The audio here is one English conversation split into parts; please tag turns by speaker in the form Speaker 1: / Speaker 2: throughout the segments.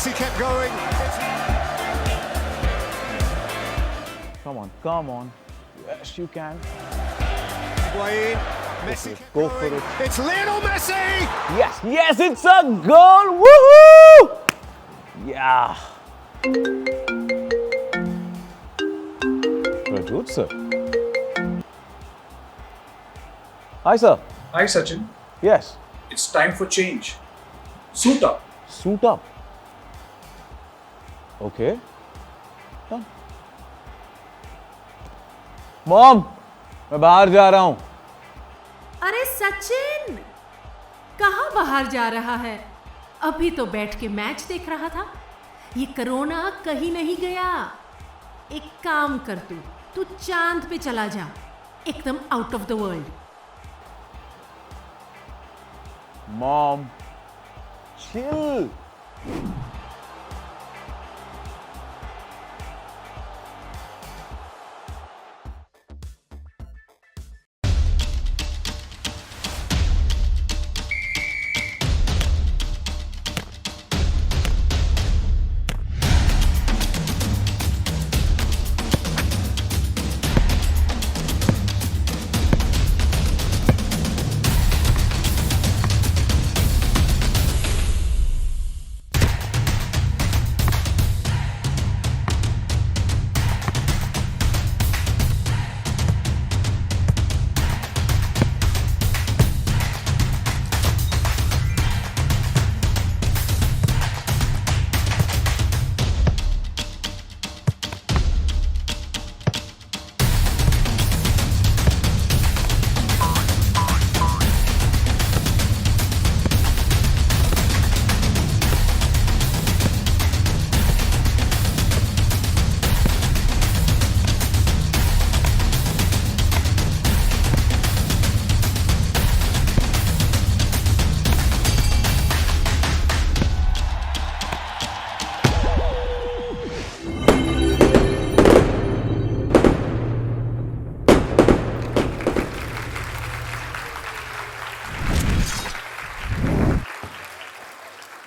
Speaker 1: Messi kept going.
Speaker 2: Come on. Yes, you can.
Speaker 1: Higuain. Messi kept
Speaker 2: Go for
Speaker 1: going.
Speaker 2: it.
Speaker 1: It's Lionel Messi!
Speaker 2: Yes, it's a goal. Woohoo! Yeah. Good, sir. Hi, sir.
Speaker 3: Hi Sachin,
Speaker 2: Yes.
Speaker 3: it's time for change. Suit up.
Speaker 2: Suit up. Okay. Done. Mom, मैं बाहर जा रहा हूँ.
Speaker 4: अरे सचिन, कहाँ बाहर जा रहा है? अभी तो बैठ के मैच देख रहा था. ये कोरोना कहीं नहीं गया. एक काम कर तू चांद पे चला जा. एकदम out of the world.
Speaker 2: Mom, chill.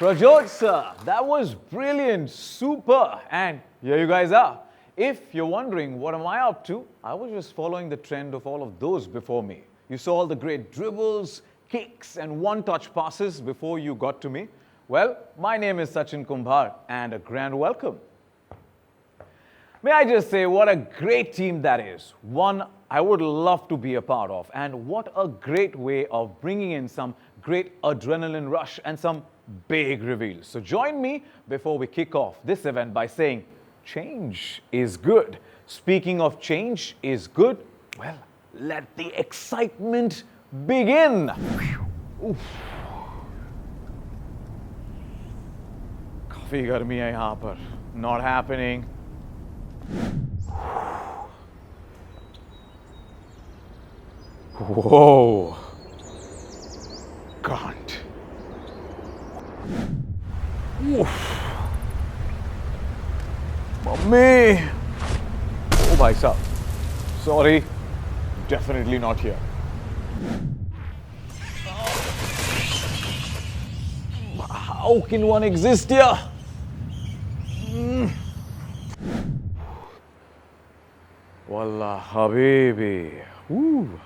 Speaker 2: Prajot sir, that was brilliant, super, and here you guys are. If you're wondering what am I up to, I was just following the trend of all of those before me. You saw all the great dribbles, kicks and one-touch passes before you got to me. Well, my name is Sachin Kumbhar and a grand welcome. May I just say what a great team that is. One I would love to be a part of, and what a great way of bringing in some great adrenaline rush and some big reveals. So join me before we kick off this event by saying change is good. Speaking of change is good, well, let the excitement begin. Oof. काफी गर्मी है यहाँ पर. Not happening. Whoa. Can't. Oof. Mummy. Oh, bhai sahab. Sorry. Definitely not here. How can one exist here? Wallah, habibi. Ooh.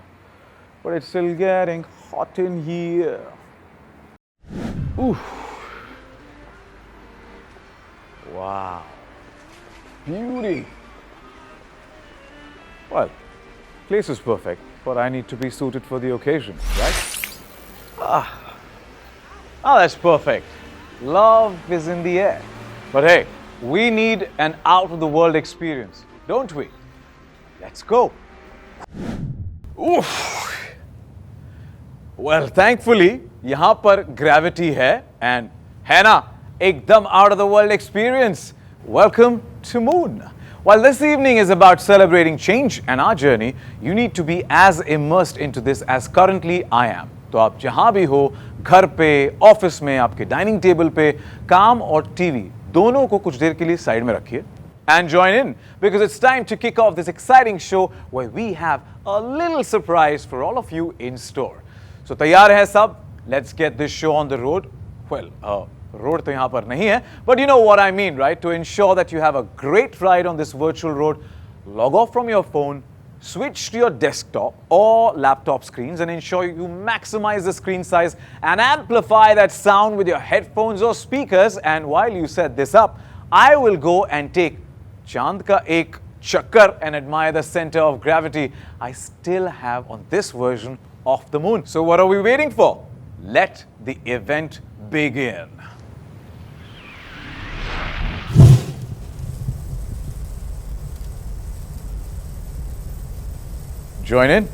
Speaker 2: But it's still getting hot in here. Oof. Wow. Beauty. Well, place is perfect, but I need to be suited for the occasion, right? Ah, that's perfect. Love is in the air. But hey, we need an out-of-the-world experience, don't we? Let's go. Oof. Well, thankfully, यहाँ पर gravity है and है ना एकदम out-of-the-world experience. Welcome to Moon. While this evening is about celebrating change and our journey, you need to be as immersed into this as currently I am. तो आप जहाँ भी हो, घर पे, ऑफिस में, आपके डाइनिंग टेबल पे, काम और टीवी दोनों को कुछ देर के लिए साइड में रखिए. And join in because it's time to kick off this exciting show where we have a little surprise for all of you in store. So तैयार है सब? Let's get this show on the road. Well, road to yahan par nahi hai, but you know what I mean, right? To ensure that you have a great ride on this virtual road, log off from your phone, switch to your desktop or laptop screens and ensure you maximize the screen size and amplify that sound with your headphones or speakers. And while you set this up, I will go and take Chand ka ek chakkar and admire the center of gravity I still have on this version of the moon. So what are we waiting for? Let the event begin. Join in.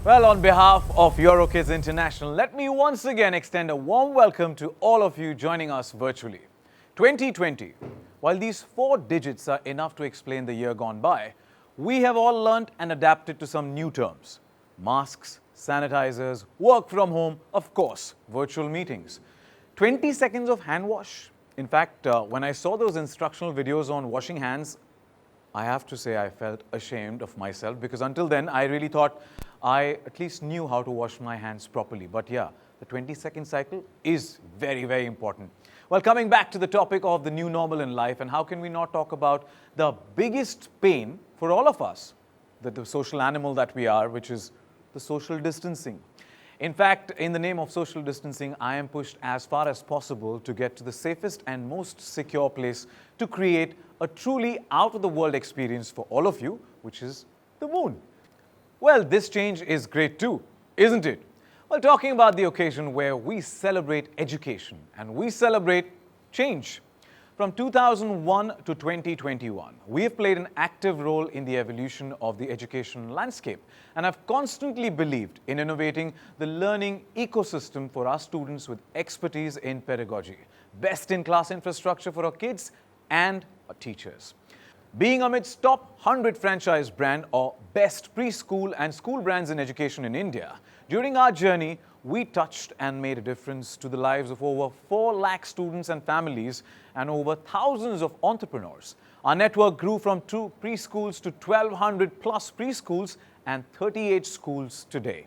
Speaker 2: Well, on behalf of EuroKids International, let me once again extend a warm welcome to all of you joining us virtually. 2020. While these 4 digits are enough to explain the year gone by, we have all learnt and adapted to some new terms. Masks, sanitizers, work from home, of course, virtual meetings. 20 seconds of hand wash. In fact, when I saw those instructional videos on washing hands, I have to say I felt ashamed of myself because until then I really thought I at least knew how to wash my hands properly. But yeah, the 20-second cycle is very, very important. Well, coming back to the topic of the new normal in life, and how can we not talk about the biggest pain for all of us, the social animal that we are, which is the social distancing. In fact, in the name of social distancing, I am pushed as far as possible to get to the safest and most secure place to create a truly out-of-the-world experience for all of you, which is the moon. Well, this change is great too, isn't it? Well, talking about the occasion where we celebrate education and we celebrate change. From 2001 to 2021, we have played an active role in the evolution of the education landscape and have constantly believed in innovating the learning ecosystem for our students with expertise in pedagogy, best-in-class infrastructure for our kids and our teachers. Being amidst top 100 franchise brand or best preschool and school brands in education in India, during our journey, we touched and made a difference to the lives of over 4 lakh students and families and over thousands of entrepreneurs. Our network grew from 2 preschools to 1,200 plus preschools and 38 schools today.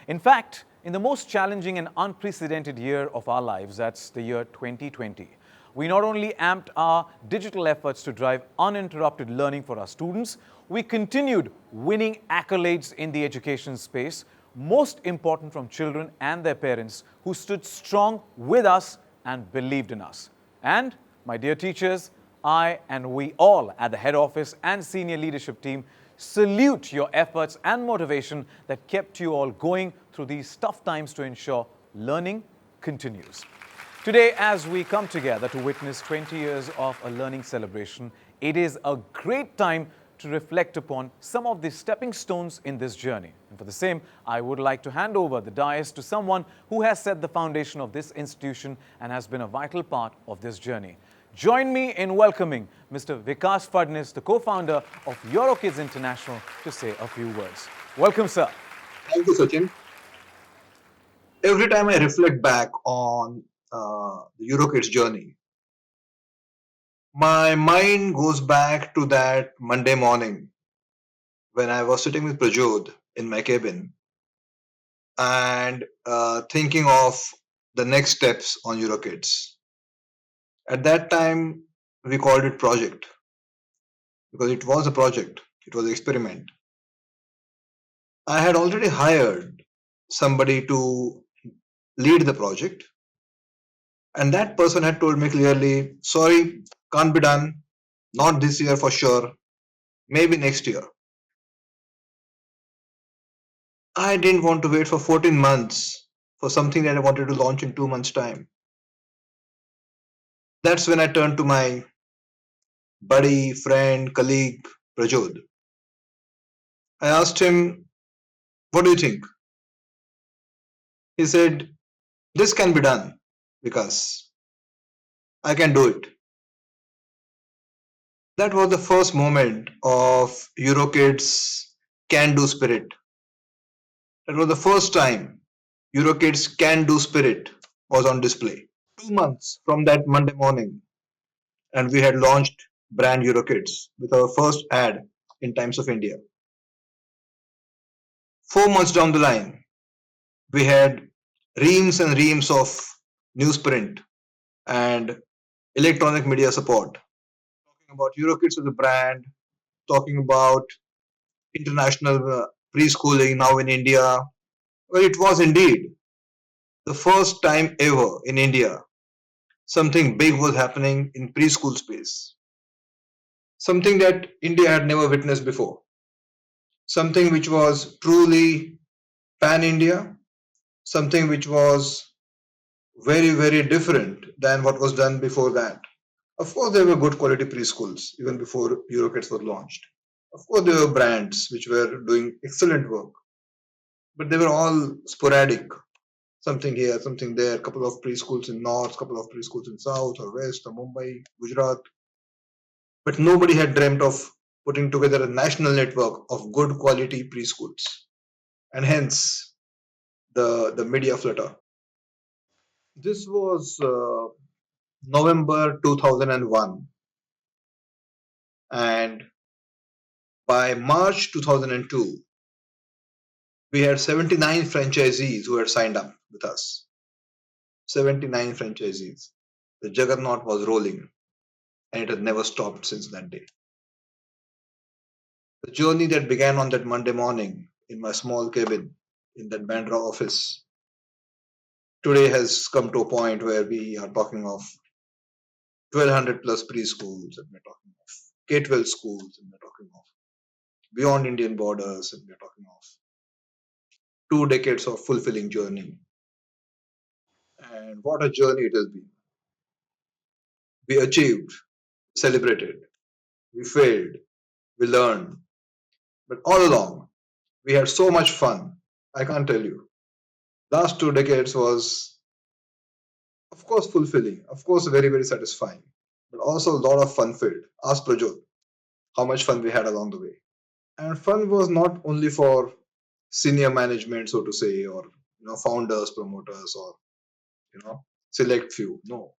Speaker 2: In fact, in the most challenging and unprecedented year of our lives, that's the year 2020, we not only amped our digital efforts to drive uninterrupted learning for our students, we continued winning accolades in the education space, most important from children and their parents who stood strong with us and believed in us. And, my dear teachers, I and we all at the head office and senior leadership team salute your efforts and motivation that kept you all going through these tough times to ensure learning continues. Today, as we come together to witness 20 years of a learning celebration, it is a great time to reflect upon some of the stepping stones in this journey. And for the same, I would like to hand over the dais to someone who has set the foundation of this institution and has been a vital part of this journey. Join me in welcoming Mr. Vikas Fadnis, the co-founder of EuroKids International, to say a few words. Welcome, sir.
Speaker 5: Thank you, Sachin. Every time I reflect back on the EuroKids journey, my mind goes back to that Monday morning when I was sitting with Prajod in my cabin and thinking of the next steps on EuroKids. At that time, we called it project because it was a project, it was an experiment. I had already hired somebody to lead the project, and that person had told me clearly, sorry, can't be done. Not this year for sure, maybe next year. I didn't want to wait for 14 months for something that I wanted to launch in 2 months' time. That's when I turned to my buddy, friend, colleague, Prajod. I asked him, what do you think? He said, this can be done because I can do it. That was the first moment of EuroKids can do spirit. That was the first time EuroKids can do spirit was on display. 2 months from that Monday morning, and we had launched brand EuroKids with our first ad in Times of India. 4 months down the line, we had reams and reams of newsprint and electronic media support. Talking about EuroKids as a brand, talking about international preschooling now in India. Well, it was indeed the first time ever in India something big was happening in preschool space. Something that India had never witnessed before. Something which was truly pan-India, something which was very, very different than what was done before that. Of course, there were good quality preschools even before EuroKids was launched. Of course, there were brands which were doing excellent work, but they were all sporadic. Something here, something there, couple of preschools in North, couple of preschools in South or West or Mumbai, Gujarat. But nobody had dreamt of putting together a national network of good quality preschools. And hence the media flutter. This was November 2001. And by March 2002, we had 79 franchisees who had signed up with us. 79 franchisees. The juggernaut was rolling, and it has never stopped since that day. The journey that began on that Monday morning in my small cabin in that Bandra office today has come to a point where we are talking of 1200 plus preschools, and we're talking of K-12 schools, and we're talking of beyond Indian borders, and we're talking of 2 decades of fulfilling journey. And what a journey it has been. We achieved, celebrated, we failed, we learned, but all along we had so much fun. I can't tell you. Last 2 decades was, of course, fulfilling, of course, very, very satisfying, but also a lot of fun filled. Ask Prajot how much fun we had along the way. And fun was not only for senior management, so to say, or founders, promoters, or select few. No,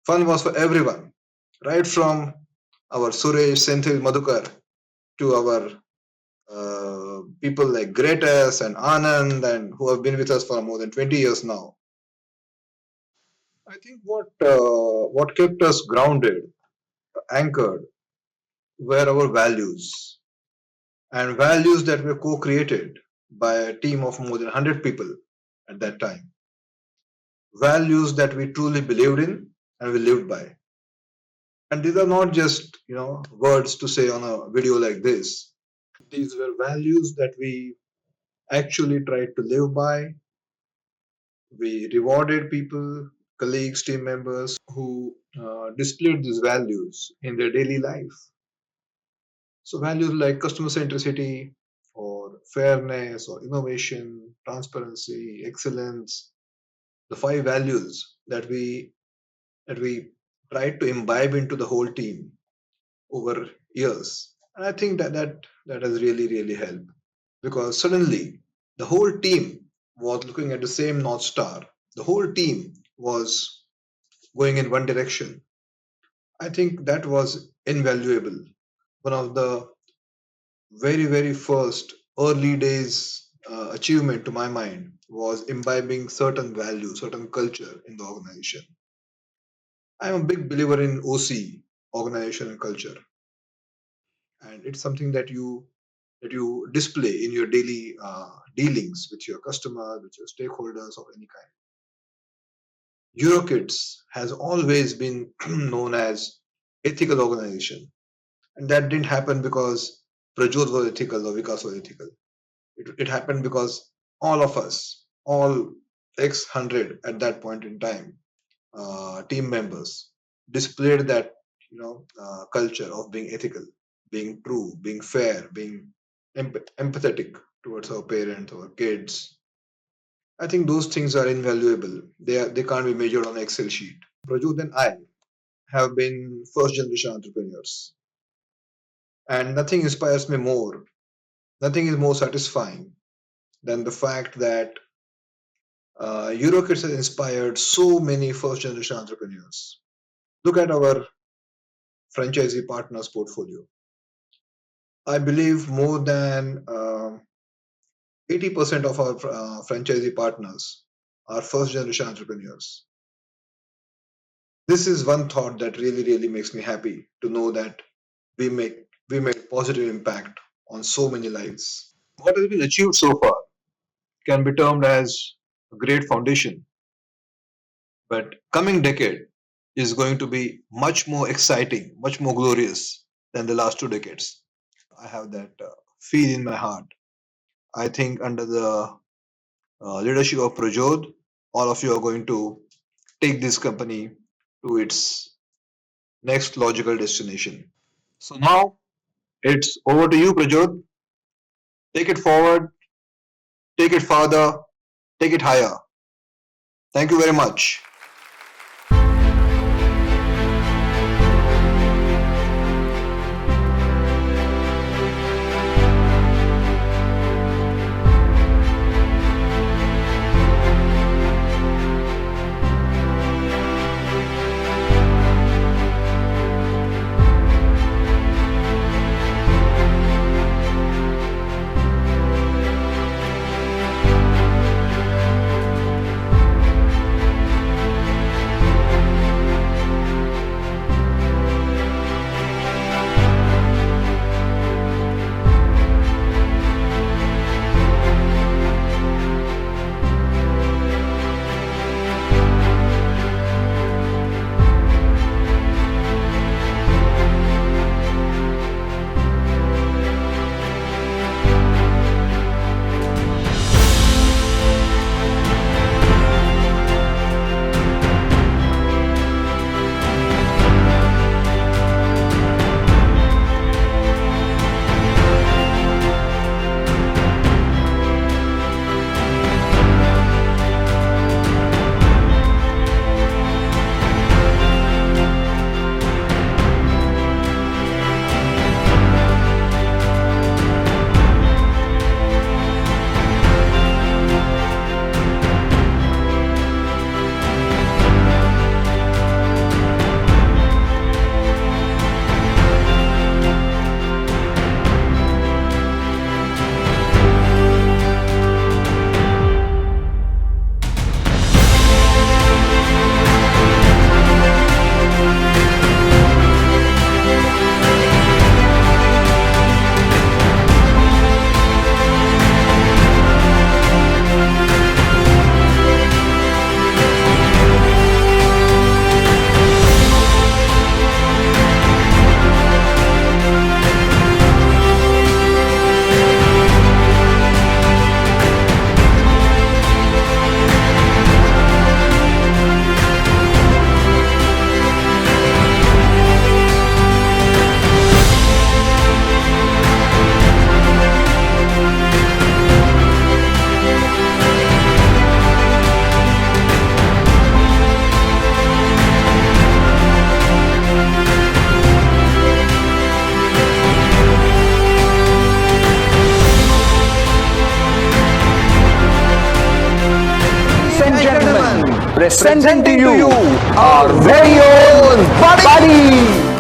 Speaker 5: fun was for everyone, right from our Suresh, Senthil, Madhukar to our people like Gretas and Anand, and who have been with us for more than 20 years now. I think what kept us grounded, anchored, were our values, and values that were co-created by a team of more than 100 people at that time. Values that we truly believed in and we lived by. And these are not just words to say on a video like this. These were values that we actually tried to live by. We rewarded people, colleagues, team members who displayed these values in their daily life. So values like customer centricity or fairness or innovation, transparency, excellence, the 5 values that we tried to imbibe into the whole team over years. And I think that has really, really helped, because suddenly the whole team was looking at the same North Star. The whole team was going in one direction. I think that was invaluable. One of the very, very first early days achievement to my mind was imbibing certain values, certain culture in the organization. I'm a big believer in OC, organization and culture, and it's something that you display in your daily dealings with your customers, with your stakeholders of any kind. EuroKids has always been known as ethical organization. And that didn't happen because Prajot was ethical or Vikas was ethical. It happened because all of us, all X 100 at that point in time, team members displayed that culture of being ethical, being true, being fair, being empathetic towards our parents, our kids. I think those things are invaluable. They can't be measured on an Excel sheet. Prajot and I have been first generation entrepreneurs, and nothing inspires me more. Nothing is more satisfying than the fact that EuroKids has inspired so many first generation entrepreneurs. Look at our franchisee partners portfolio. I believe more than 80% of our franchisee partners are first generation entrepreneurs. This is one thought that really makes me happy to know that we made positive impact on so many lives. What has been achieved so far can be termed as a great foundation, but coming decade is going to be much more exciting, much more glorious than the last 2 decades. I have that feel in my heart. I think under the leadership of Prajod, all of you are going to take this company to its next logical destination. So now it's over to you, Prajod. Take it forward, take it farther, take it higher. Thank you very much.
Speaker 6: Presenting to you our very own buddy.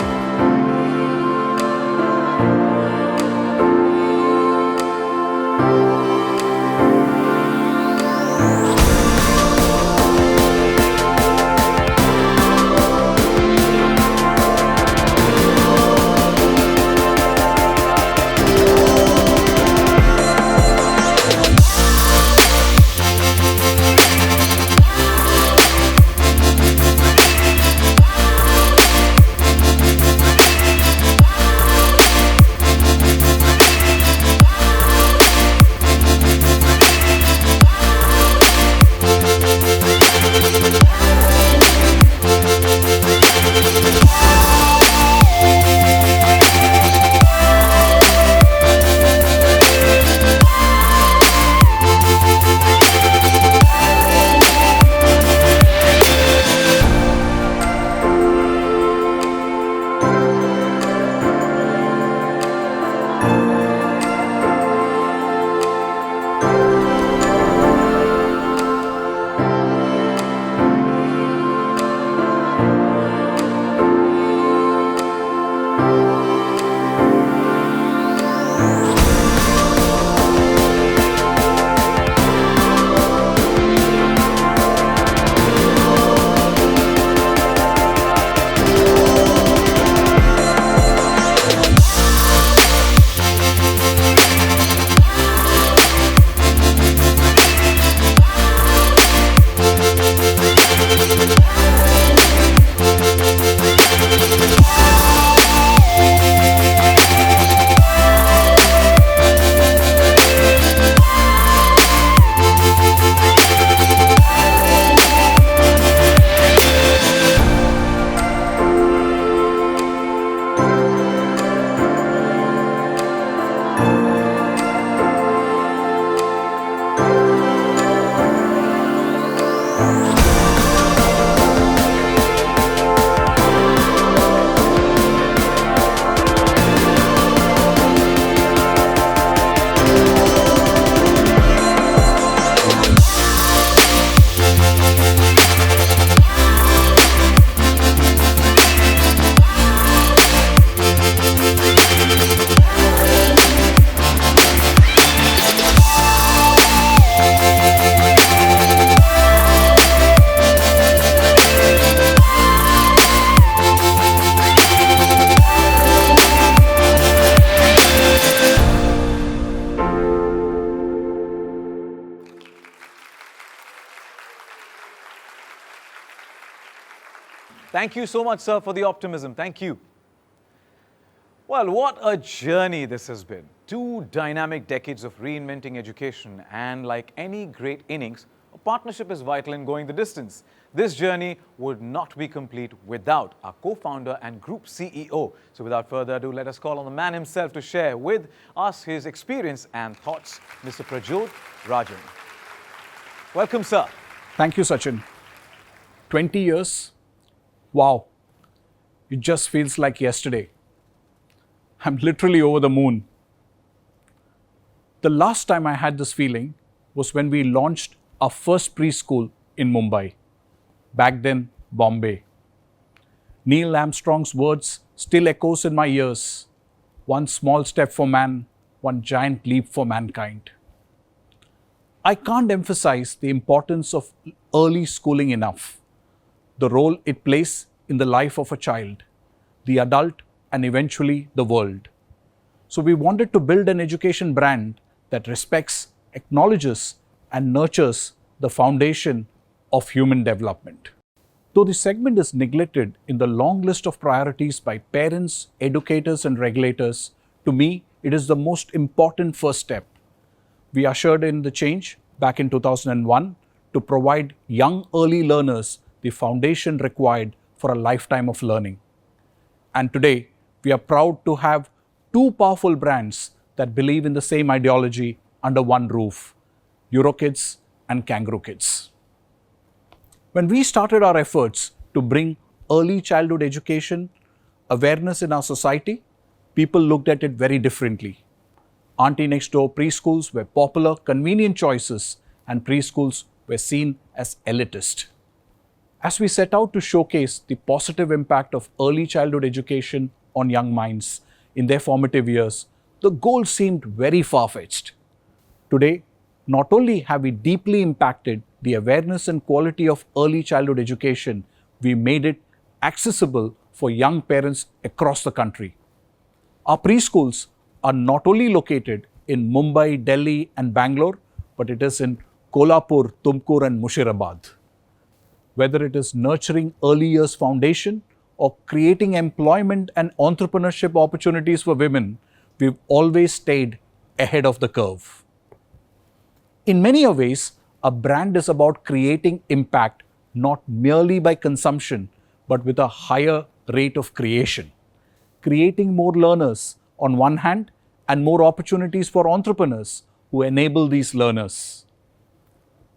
Speaker 2: Thank you so much, sir, for the optimism. Thank you. Well, what a journey this has been. 2 dynamic decades of reinventing education, and like any great innings, a partnership is vital in going the distance. This journey would not be complete without our co-founder and group CEO. So without further ado, let us call on the man himself to share with us his experience and thoughts, Mr. Prajot Rajan. Welcome, sir.
Speaker 7: Thank you, Sachin. 20 years? Wow. It just feels like yesterday. I'm literally over the moon. The last time I had this feeling was when we launched our first preschool in Mumbai. Back then, Bombay. Neil Armstrong's words still echoes in my ears. One small step for man, one giant leap for mankind. I can't emphasize the importance of early schooling enough. The role it plays in the life of a child, the adult, and eventually the world. So we wanted to build an education brand that respects, acknowledges, and nurtures the foundation of human development. Though the segment is neglected in the long list of priorities by parents, educators, and regulators, to me, it is the most important first step. We ushered in the change back in 2001 to provide young early learners the foundation required for a lifetime of learning. And today, we are proud to have 2 powerful brands that believe in the same ideology under one roof, EuroKids and Kangaroo Kids. When we started our efforts to bring early childhood education awareness in our society, people looked at it very differently. Auntie next door preschools were popular, convenient choices, and preschools were seen as elitist. As we set out to showcase the positive impact of early childhood education on young minds in their formative years, the goal seemed very far-fetched. Today, not only have we deeply impacted the awareness and quality of early childhood education, we made it accessible for young parents across the country. Our preschools are not only located in Mumbai, Delhi, and Bangalore, but it is in Kolhapur, Tumkur, and Mushirabad. Whether it is nurturing early years foundation or creating employment and entrepreneurship opportunities for women, we've always stayed ahead of the curve. In many ways, a brand is about creating impact not merely by consumption, but with a higher rate of creation. Creating more learners on one hand and more opportunities for entrepreneurs who enable these learners.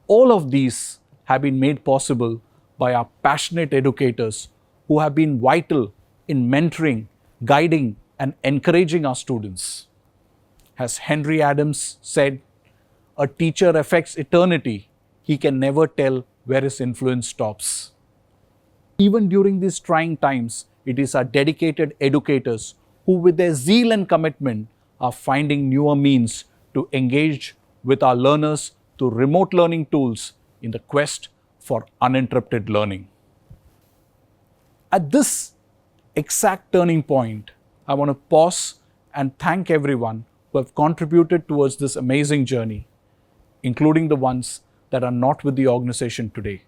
Speaker 7: All of these have been made possible by our passionate educators who have been vital in mentoring, guiding, and encouraging our students. As Henry Adams said, "A teacher affects eternity. He can never tell where his influence stops." Even during these trying times, it is our dedicated educators who, with their zeal and commitment, are finding newer means to engage with our learners through remote learning tools in the quest for uninterrupted learning. At this exact turning point, I want to pause and thank everyone who have contributed towards this amazing journey, including the ones that are not with the organization today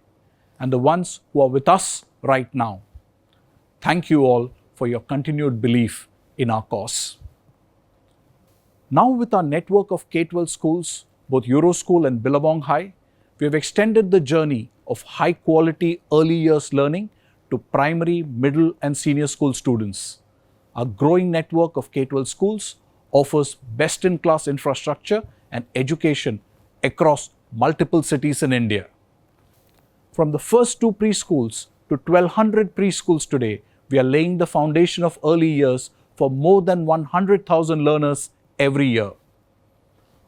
Speaker 7: and the ones who are with us right now. Thank you all for your continued belief in our cause. Now, with our network of K-12 schools, both Euroschool and Billabong High, we have extended the journey of high-quality early years learning to primary, middle, and senior school students. Our growing network of K-12 schools offers best-in-class infrastructure and education across multiple cities in India. From the first 2 preschools to 1,200 preschools today, we are laying the foundation of early years for more than 100,000 learners every year.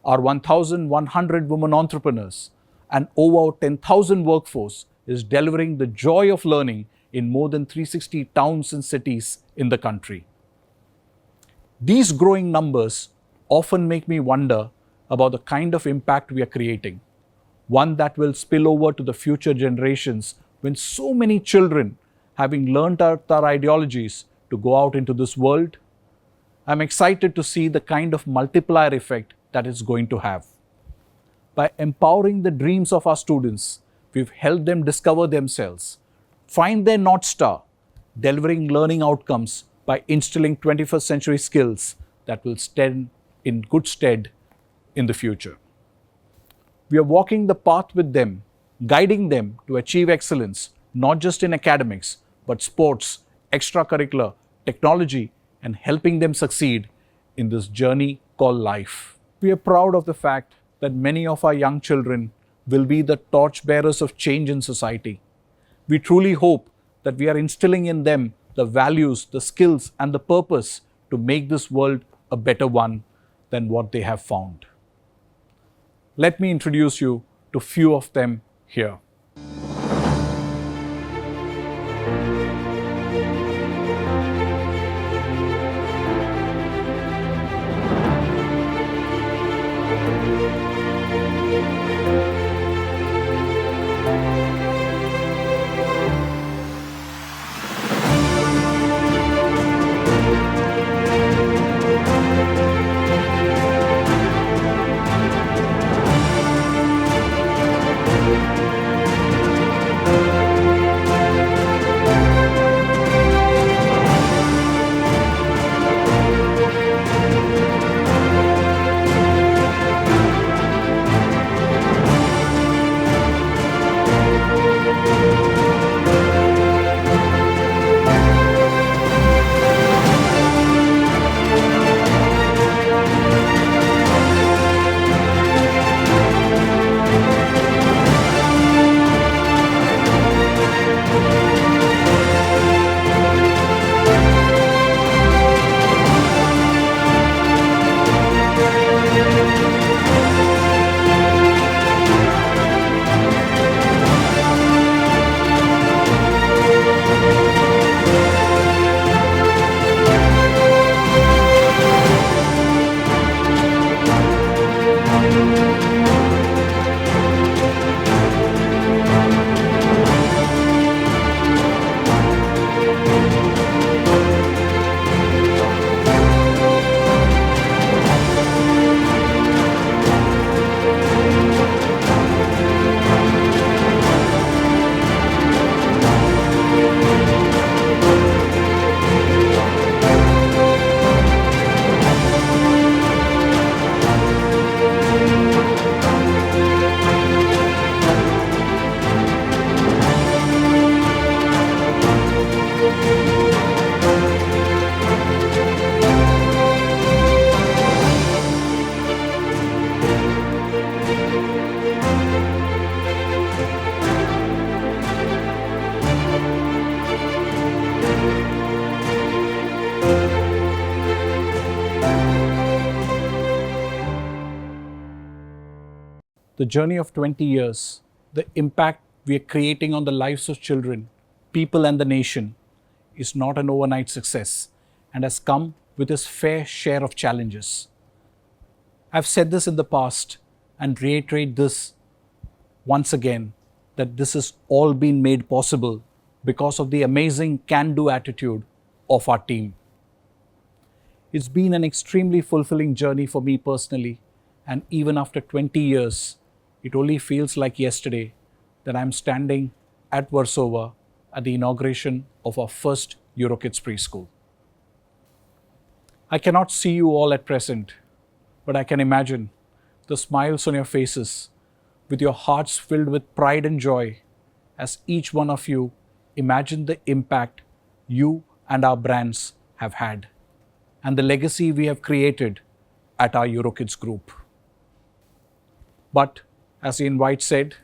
Speaker 7: Our 1,100 women entrepreneurs and over 10,000 workforce is delivering the joy of learning in more than 360 towns and cities in the country. These growing numbers often make me wonder about the kind of impact we are creating, one that will spill over to the future generations when so many children, having learnt our ideologies, to go out into this world. I'm excited to see the kind of multiplier effect that it's going to have. By empowering the dreams of our students, we've helped them discover themselves, find their North Star, delivering learning outcomes by instilling 21st century skills that will stand in good stead in the future. We are walking the path with them, guiding them to achieve excellence, not just in academics, but sports, extracurricular, technology, and helping them succeed in this journey called life. We are proud of the fact that many of our young children will be the torchbearers of change in society. We truly hope that we are instilling in them the values, the skills, and the purpose to make this world a better one than what they have found. Let me introduce you to few of them here. The journey of 20 years, the impact we are creating on the lives of children, people, and the nation is not an overnight success and has come with its fair share of challenges. I've said this in the past and reiterate this once again, that this has all been made possible because of the amazing can-do attitude of our team. It's been an extremely fulfilling journey for me personally, and even after 20 years, it only feels like yesterday that I'm standing at Warsaw at the inauguration of our first EuroKids preschool. I cannot see you all at present, but I can imagine the smiles on your faces with your hearts filled with pride and joy as each one of you imagine the impact you and our brands have had and the legacy we have created at our EuroKids group. But as the invite said,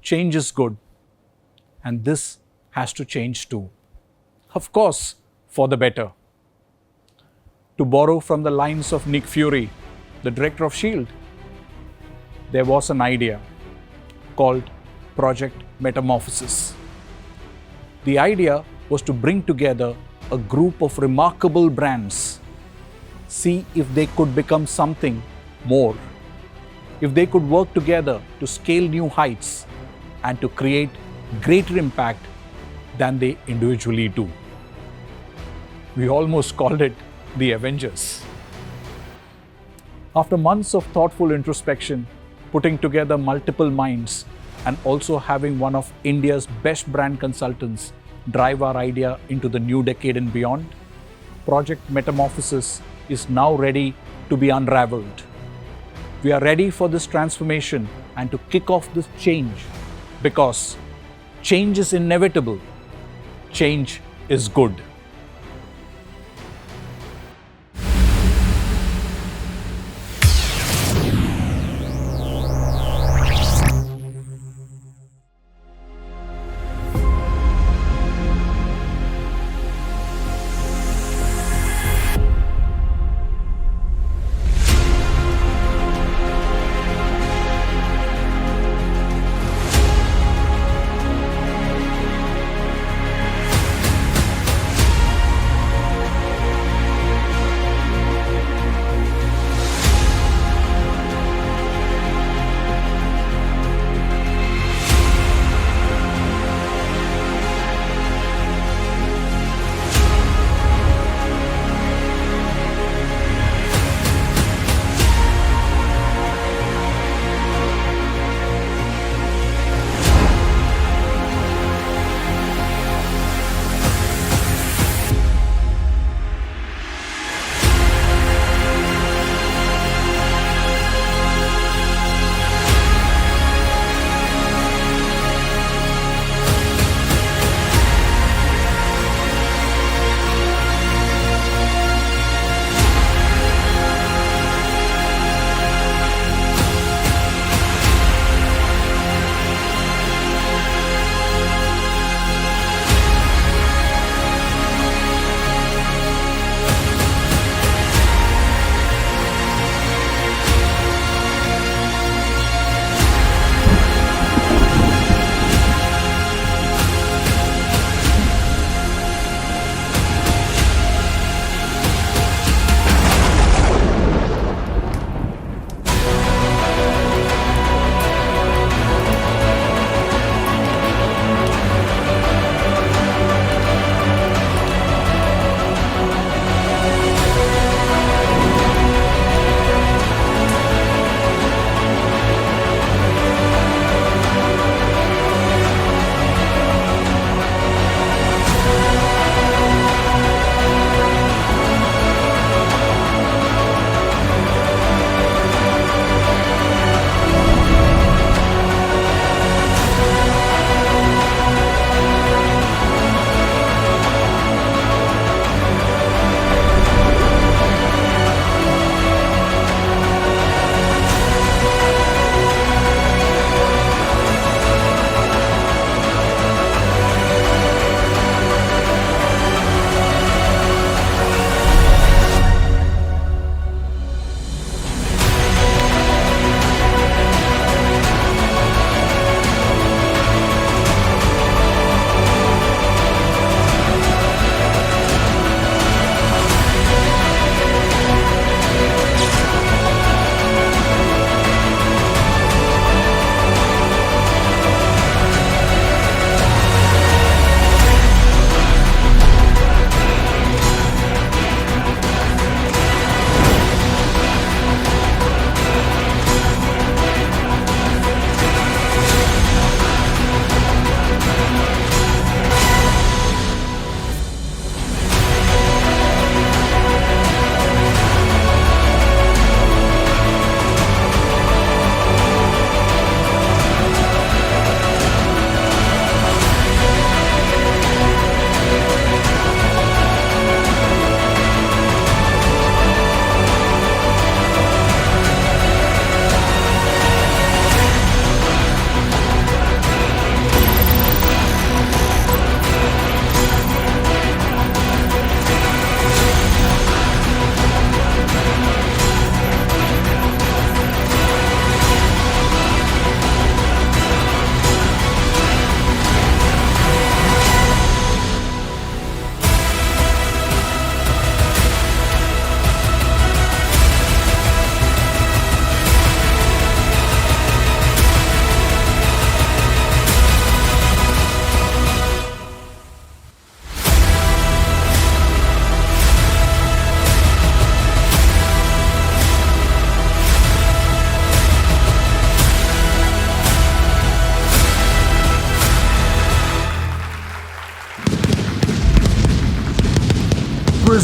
Speaker 7: change is good, and this has to change too. Of course, for the better. To borrow from the lines of Nick Fury, the director of S.H.I.E.L.D., there was an idea called Project Metamorphosis. The idea was to bring together a group of remarkable brands, see if they could become something more, if they could work together to scale new heights and to create greater impact than they individually do. We almost called it the Avengers. After months of thoughtful introspection, putting together multiple minds, and also having one of India's best brand consultants drive our idea into the new decade and beyond, Project Metamorphosis is now ready to be unraveled. We are ready for this transformation and to kick off this change because change is inevitable. Change is good.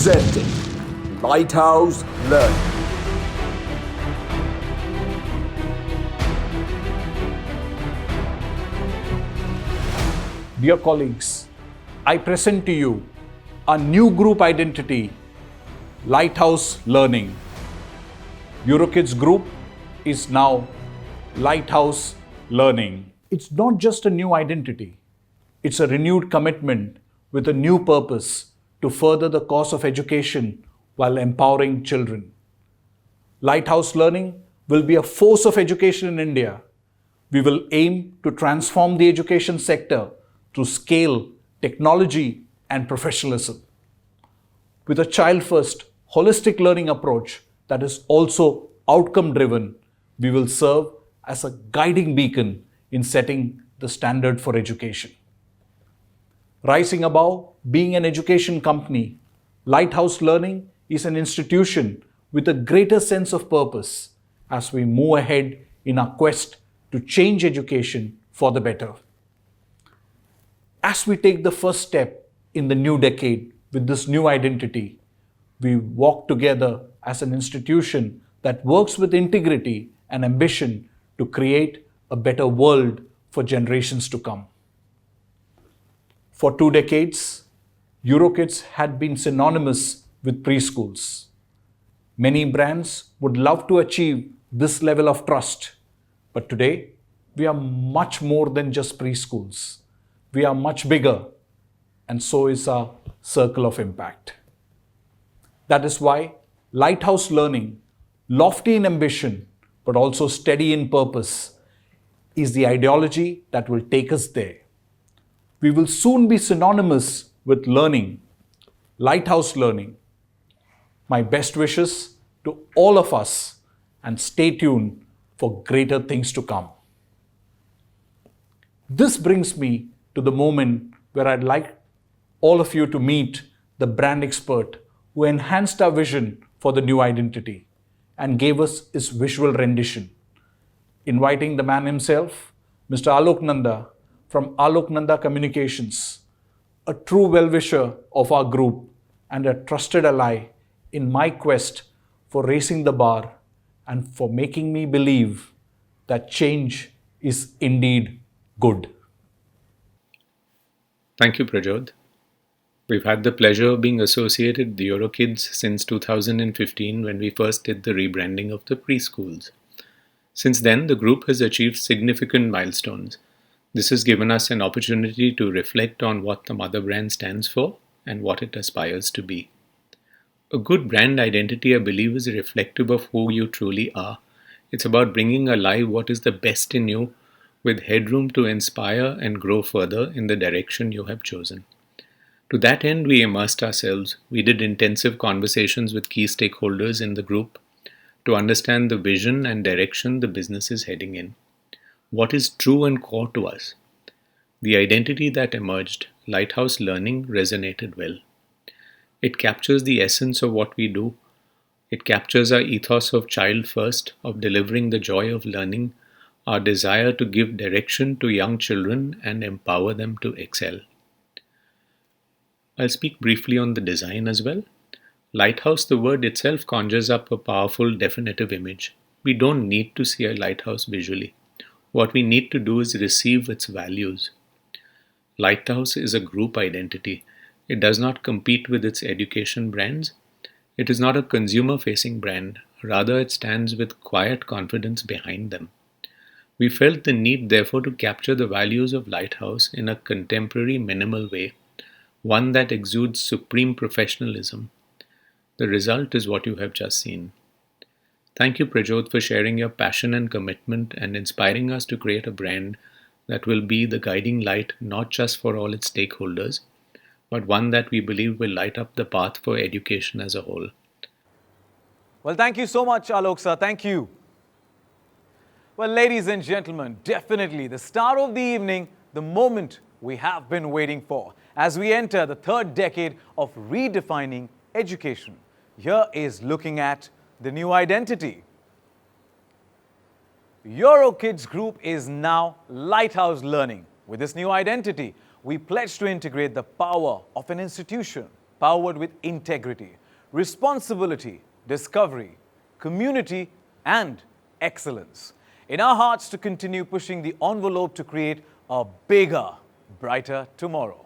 Speaker 6: presenting Lighthouse Learning.
Speaker 7: Dear colleagues, I present to you a new group identity, Lighthouse Learning. EuroKids Group is now Lighthouse Learning. It's not just a new identity, it's a renewed commitment with a new purpose to further the cause of education while empowering children. Lighthouse Learning will be a force of education in India. We will aim to transform the education sector through scale, technology, and professionalism. With a child-first, holistic learning approach that is also outcome-driven, we will serve as a guiding beacon in setting the standard for education. Rising above being an education company, Lighthouse Learning is an institution with a greater sense of purpose as we move ahead in our quest to change education for the better. As we take the first step in the new decade with this new identity, we walk together as an institution that works with integrity and ambition to create a better world for generations to come. For 2 decades, EuroKids had been synonymous with preschools. Many brands would love to achieve this level of trust, but today we are much more than just preschools. We are much bigger, and so is our circle of impact. That is why Lighthouse Learning, lofty in ambition but also steady in purpose, is the ideology that will take us there. We will soon be synonymous with learning, Lighthouse Learning. My best wishes to all of us, and stay tuned for greater things to come. This brings me to the moment where I'd like all of you to meet the brand expert who enhanced our vision for the new identity and gave us his visual rendition. Inviting the man himself, Mr. Alok Nanda from Alok Nanda Communications, a true well-wisher of our group and a trusted ally in my quest for raising the bar and for making me believe that change is indeed good.
Speaker 8: Thank you, Prajod. We've had the pleasure of being associated with the EuroKids since 2015 when we first did the rebranding of the preschools. Since then, the group has achieved significant milestones. This has given us an opportunity to reflect on what the mother brand stands for and what it aspires to be. A good brand identity, I believe, is reflective of who you truly are. It's about bringing alive what is the best in you with headroom to inspire and grow further in the direction you have chosen. To that end, we immersed ourselves. We did intensive conversations with key stakeholders in the group to understand the vision and direction the business is heading in. What is true and core to us? The identity that emerged, Lighthouse Learning, resonated well. It captures the essence of what we do. It captures our ethos of child first, of delivering the joy of learning, our desire to give direction to young children and empower them to excel. I'll speak briefly on the design as well. Lighthouse, the word itself, conjures up a powerful definitive image. We don't need to see a lighthouse visually. What we need to do is receive its values. Lighthouse is a group identity. It does not compete with its education brands. It is not a consumer-facing brand. Rather, it stands with quiet confidence behind them. We felt the need, therefore, to capture the values of Lighthouse in a contemporary, minimal way, one that exudes supreme professionalism. The result is what you have just seen. Thank you, Prajot, for sharing your passion and commitment and inspiring us to create a brand that will be the guiding light not just for all its stakeholders, but one that we believe will light up the path for education as a whole.
Speaker 2: Well, thank you so much, Alok sir. Thank you. Well, ladies and gentlemen, definitely the star of the evening, the moment we have been waiting for as we enter the 3rd decade of redefining education. Here is looking at the new identity. EuroKids Group is now Lighthouse Learning. With this new identity, we pledge to integrate the power of an institution, powered with integrity, responsibility, discovery, community, and excellence. In our hearts to continue pushing the envelope to create a bigger, brighter tomorrow.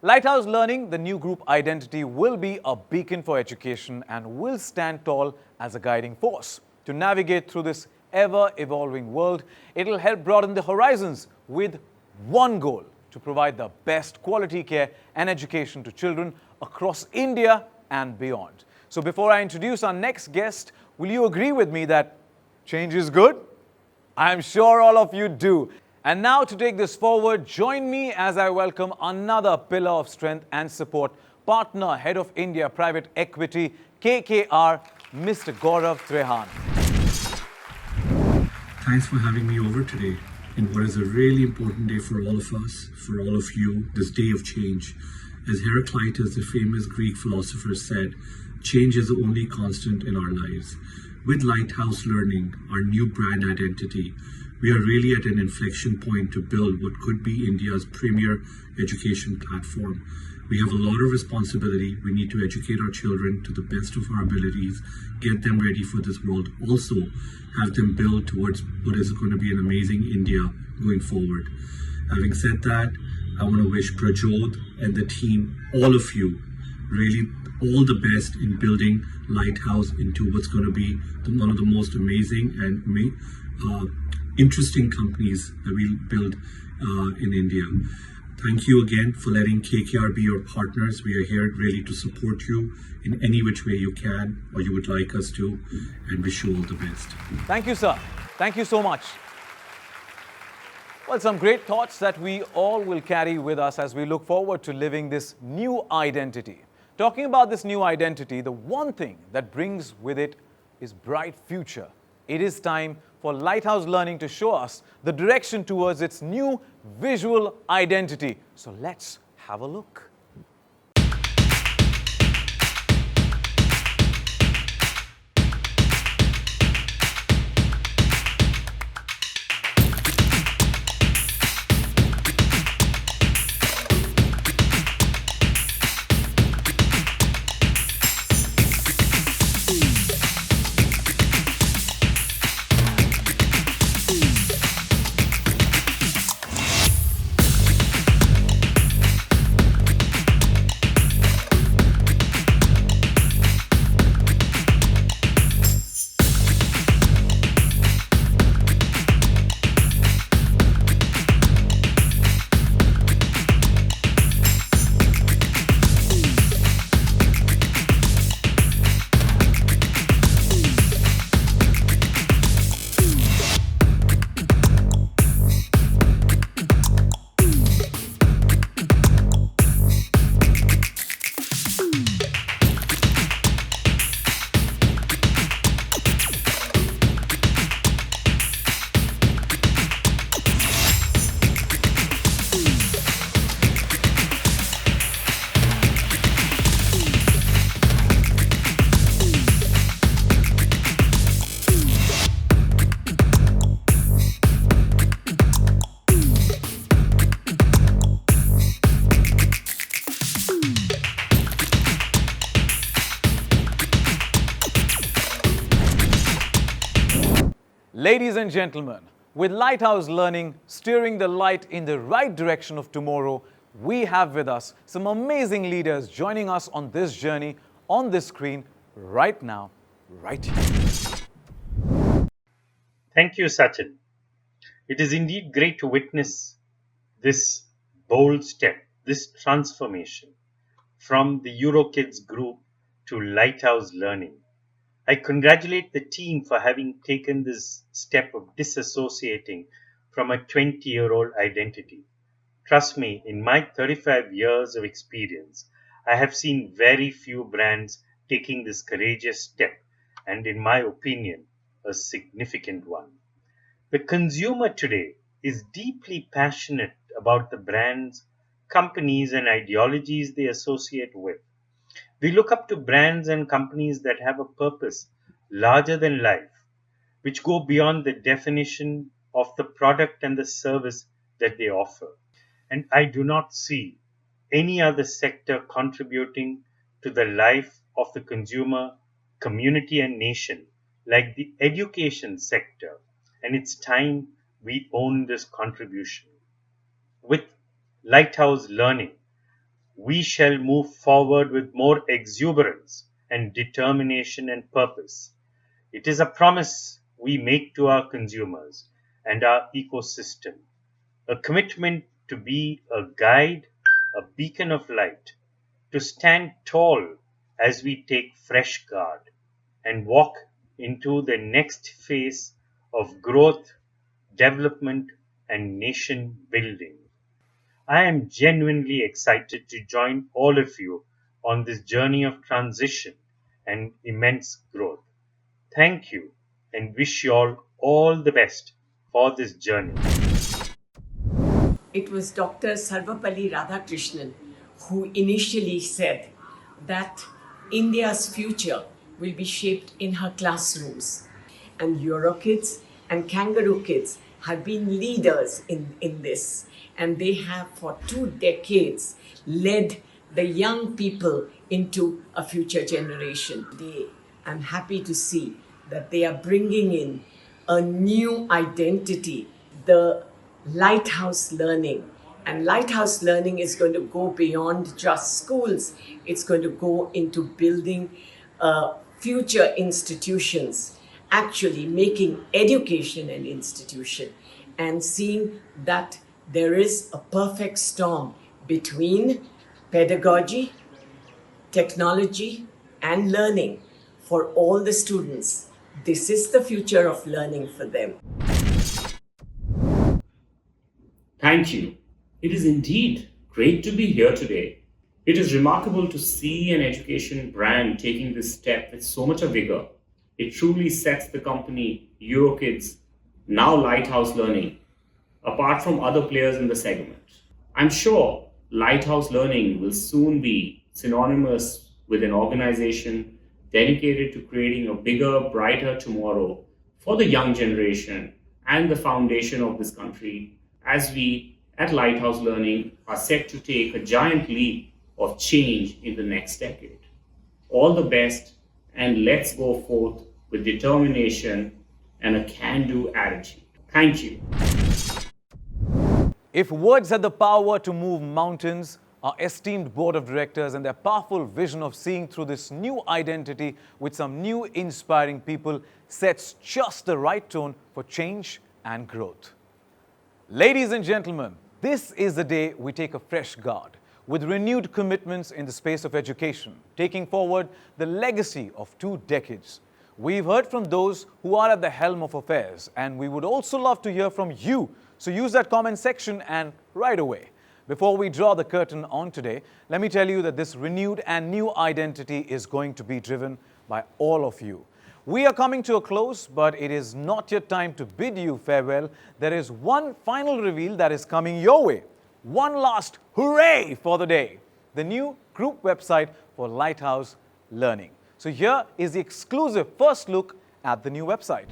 Speaker 2: Lighthouse Learning, the new group identity, will be a beacon for education and will stand tall as a guiding force. To navigate through this ever-evolving world, it'll help broaden the horizons with one goal: to provide the best quality care and education to children across India and beyond. So before I introduce our next guest, will you agree with me that change is good? I'm sure all of you do. And now to take this forward, join me as I welcome another pillar of strength and support, partner, Head of India Private Equity, KKR, Mr. Gaurav Trehan.
Speaker 9: Thanks for having me over today in what is a really important day for all of us, for all of you, this day of change. As Heraclitus, the famous Greek philosopher, said, change is the only constant in our lives. With Lighthouse Learning, our new brand identity, we are really at an inflection point to build what could be India's premier education platform. We have a lot of responsibility. We need to educate our children to the best of our abilities, get them ready for this world, also have them build towards what is going to be an amazing India going forward. Having said that, I want to wish Prajod and the team, all of you, really all the best in building Lighthouse into what's going to be one of the most amazing and interesting companies that we'll build in India. Thank you again for letting KKR be your partners. We are here really to support you in any which way you can or you would like us to, and wish you all the best.
Speaker 2: Thank you, sir. Thank you so much. Well, some great thoughts that we all will carry with us as we look forward to living this new identity. Talking about this new identity, the one thing that brings with it is bright future. It is time for Lighthouse Learning to show us the direction towards its new visual identity. So let's have a look. Ladies and gentlemen, with Lighthouse Learning steering the light in the right direction of tomorrow, we have with us some amazing leaders joining us on this journey on this screen right now, right here.
Speaker 10: Thank you, Sachin. It is indeed great to witness this bold step, this transformation from the EuroKids group to Lighthouse Learning. I congratulate the team for having taken this step of disassociating from a 20-year-old identity. Trust me, in my 35 years of experience, I have seen very few brands taking this courageous step, and in my opinion, a significant one. The consumer today is deeply passionate about the brands, companies, and ideologies they associate with. We look up to brands and companies that have a purpose larger than life, which go beyond the definition of the product and the service that they offer. And I do not see any other sector contributing to the life of the consumer, community, and nation, like the education sector, and it's time we own this contribution. With Lighthouse Learning, we shall move forward with more exuberance and determination and purpose. It is a promise we make to our consumers and our ecosystem, a commitment to be a guide, a beacon of light, to stand tall as we take fresh guard and walk into the next phase of growth, development, and nation building. I am genuinely excited to join all of you on this journey of transition and immense growth. Thank you and wish you all the best for this journey.
Speaker 11: It was Dr. Sarvapalli Radhakrishnan who initially said that India's future will be shaped in her classrooms. And EuroKids and Kangaroo Kids have been leaders in this. And they have for 2 decades led the young people into a future generation. I'm happy to see that they are bringing in a new identity, the Lighthouse Learning. And Lighthouse Learning is going to go beyond just schools. It's going to go into building future institutions, actually making education an institution and seeing that there is a perfect storm between pedagogy, technology, and learning for all the students. This is the future of learning for them.
Speaker 12: Thank you. It is indeed great to be here today. It is remarkable to see an education brand taking this step with so much vigor. It truly sets the company EuroKids, now Lighthouse Learning, apart from other players in the segment. I'm sure Lighthouse Learning will soon be synonymous with an organization dedicated to creating a bigger, brighter tomorrow for the young generation and the foundation of this country, as we at Lighthouse Learning are set to take a giant leap of change in the next decade. All the best, and let's go forth with determination and a can-do attitude. Thank you.
Speaker 2: If words had the power to move mountains, our esteemed board of directors and their powerful vision of seeing through this new identity with some new inspiring people sets just the right tone for change and growth. Ladies and gentlemen, this is the day we take a fresh guard with renewed commitments in the space of education, taking forward the legacy of 2 decades. We've heard from those who are at the helm of affairs, and we would also love to hear from you. So use that comment section and right away. Before we draw the curtain on today, let me tell you that this renewed and new identity is going to be driven by all of you. We are coming to a close, but it is not yet time to bid you farewell. There is one final reveal that is coming your way. One last hooray for the day. The new group website for Lighthouse Learning. So here is the exclusive first look at the new website.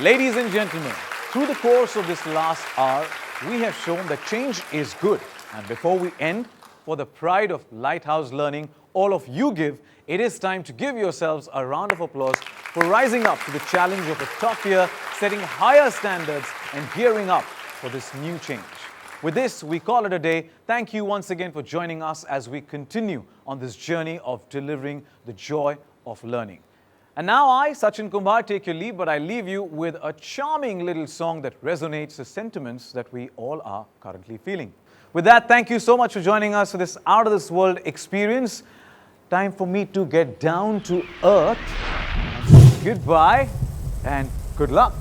Speaker 2: Ladies and gentlemen, through the course of this last hour, we have shown that change is good. And before we end, for the pride of Lighthouse learning all of you give, it is time to give yourselves a round of applause for rising up to the challenge of a tough year, setting higher standards and gearing up for this new change. With this, we call it a day. Thank you once again for joining us as we continue on this journey of delivering the joy of learning. And now I, Sachin Kumar, take your leave, but I leave you with a charming little song that resonates the sentiments that we all are currently feeling. With that, thank you so much for joining us for this out-of-this-world experience. Time for me to get down to earth. Goodbye and good luck.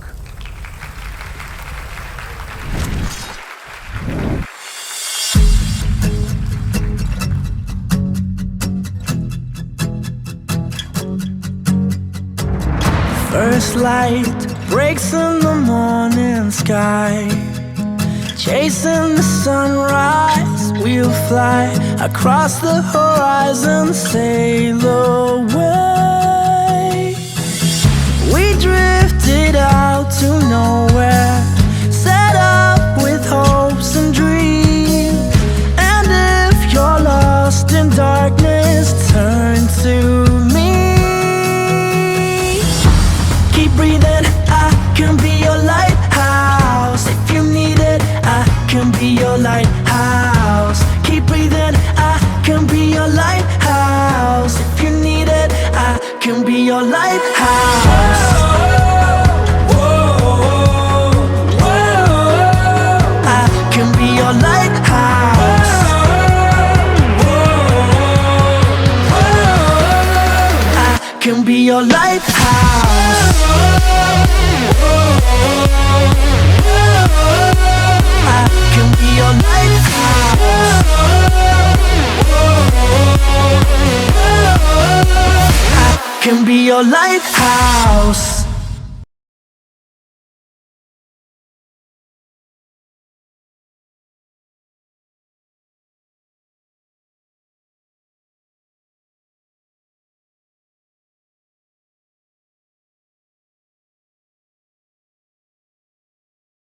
Speaker 13: First light breaks in the morning sky. Chasing the sunrise, we'll fly across the horizon, sail away. We drifted out to nowhere, set up with hopes and dreams. And if you're lost in darkness, turn to me. Keep breathing, I can be your lighthouse. If you need it, I can be your lighthouse. Keep breathing, I can be your lighthouse. If you need it, I can be your lighthouse. I can be your lighthouse. I can be your lighthouse. I can be your lighthouse. I can be your lighthouse.